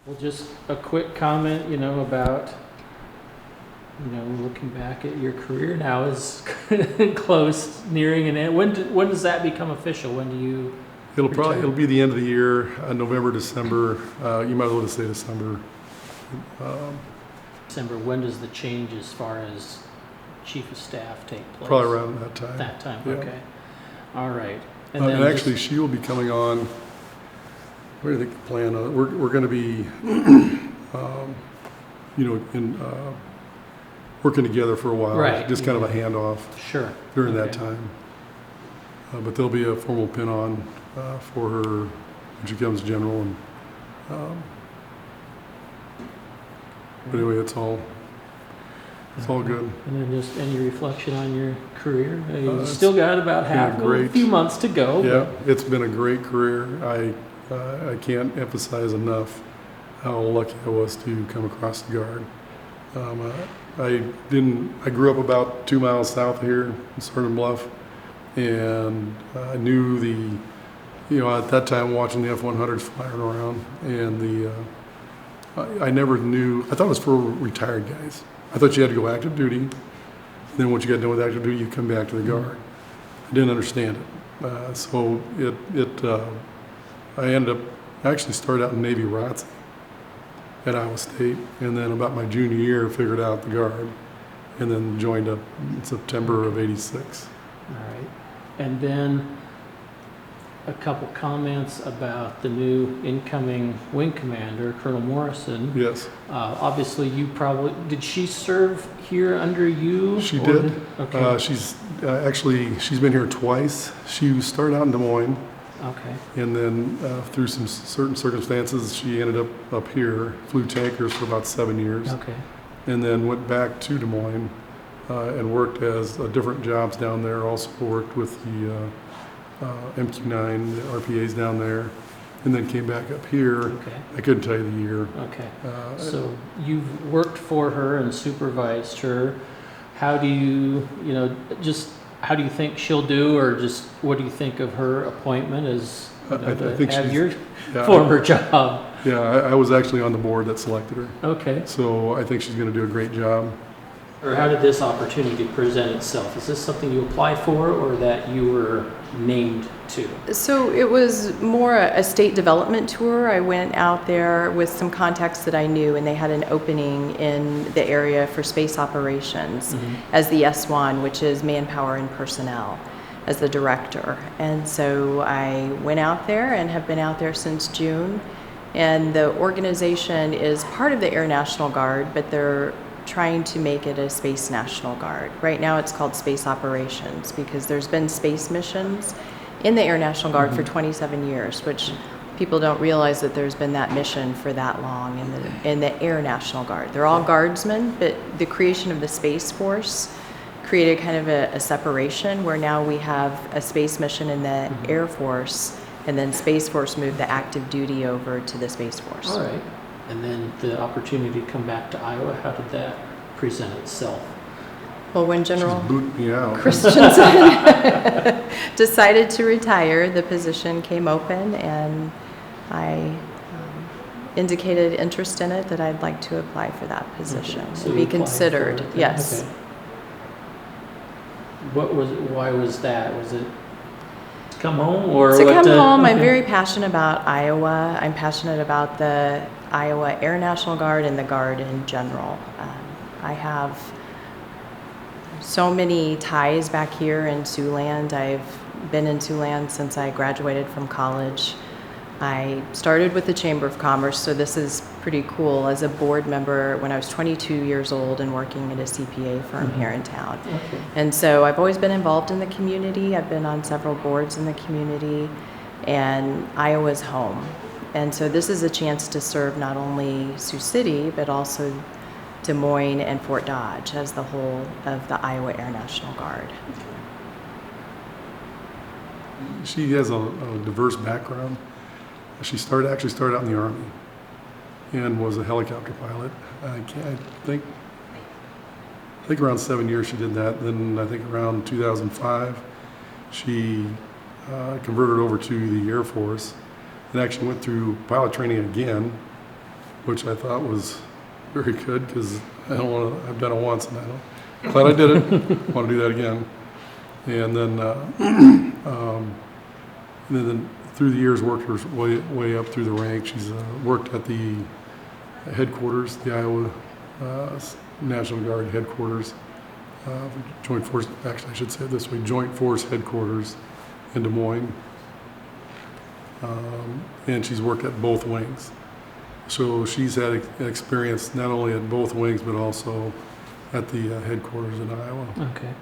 Well, just a quick comment, about, looking back at your career now is close, nearing an end. When does that become official? When do you retire? It'll be the end of the year, November, December. You might as well just say December. December, when does the change as far as chief of staff take place? Probably around that time. That time, Yeah. okay. All right. And actually, she will be coming on. What do you think the plan? We're going to be, working together for a while. Right. Just kind of a handoff Sure. during that Okay. time. But there'll be a formal pin on for her when she becomes general. And but anyway, it's all good. And then just any reflection on your career? You It's still got about a few months to go. Yeah, it's been a great career. I can't emphasize enough how lucky I was to come across the Guard. I grew up about 2 miles south of here in Southern Bluff, and I knew at that time watching the F-100s flying around, and I never knew. I thought it was for retired guys. I thought you had to go active duty. And then once you got done with active duty, you come back to the Guard. I didn't understand it. So I ended up actually started out in Navy ROTC at Iowa State. And then about my junior year, figured out the Guard. And then joined up in September of '86. All right. And then a couple comments about the new incoming wing commander, Colonel Morrison. Yes. Obviously, did she serve here under you? She did. Okay. She's been here twice. She started out in Des Moines. Okay. And then through some certain circumstances, she ended up here, flew tankers for about 7 years. Okay. And then went back to Des Moines and worked as different jobs down there. Also worked with the MQ-9, the RPAs down there, and then came back up here. Okay. I couldn't tell you the year. Okay. So you've worked for her and supervised her. How do you, how do you think she'll do, or just what do you think of her appointment as I think she's your former job? Yeah, I was actually on the board that selected her. Okay. So I think she's going to do a great job. Or how did this opportunity present itself? Is this something you applied for or that you were named to? So it was more a state development tour. I went out there with some contacts that I knew, and they had an opening in the area for space operations as the S1, which is manpower and personnel, as the director. And so I went out there and have been out there since June. And the organization is part of the Air National Guard, but they're trying to make it a Space National Guard. Right now it's called Space Operations because there's been space missions in the Air National Guard for 27 years, which people don't realize that there's been that mission for that long in the Air National Guard. They're all guardsmen, but the creation of the Space Force created kind of a separation where now we have a space mission in the Air Force, and then Space Force moved the active duty over to the Space Force. All right. And then the opportunity to come back to Iowa, how did that present itself? Well, when General She's booted me out. Christensen decided to retire, the position came open, and I indicated interest in it, that I'd like to apply for that position So and you be applied considered. for it then? Yes. Okay. Why was that? Was it to come home or To what? come home, I'm okay. very passionate about Iowa. I'm passionate about the Iowa Air National Guard and the Guard in general. I have so many ties back here in Siouxland. I've been in Siouxland since I graduated from college. I started with the Chamber of Commerce, so this is pretty cool, as a board member when I was 22 years old and working at a CPA firm here in town. Okay. And so I've always been involved in the community. I've been on several boards in the community, and Iowa's home. And so this is a chance to serve not only Sioux City, but also Des Moines and Fort Dodge as the whole of the Iowa Air National Guard. She has a diverse background. She actually started out in the Army and was a helicopter pilot. I think around 7 years she did that. Then I think around 2005 she converted over to the Air Force and actually went through pilot training again which I thought was very good because I've done it once and glad I did it. Want to do that again. And then, and then through the years worked her way up through the ranks. She's worked at the headquarters, the Iowa National Guard headquarters, Joint Force. Actually, I should say it this way: Joint Force headquarters in Des Moines. And she's worked at both wings. So she's had experience not only at both wings, but also at the headquarters in Iowa. Okay.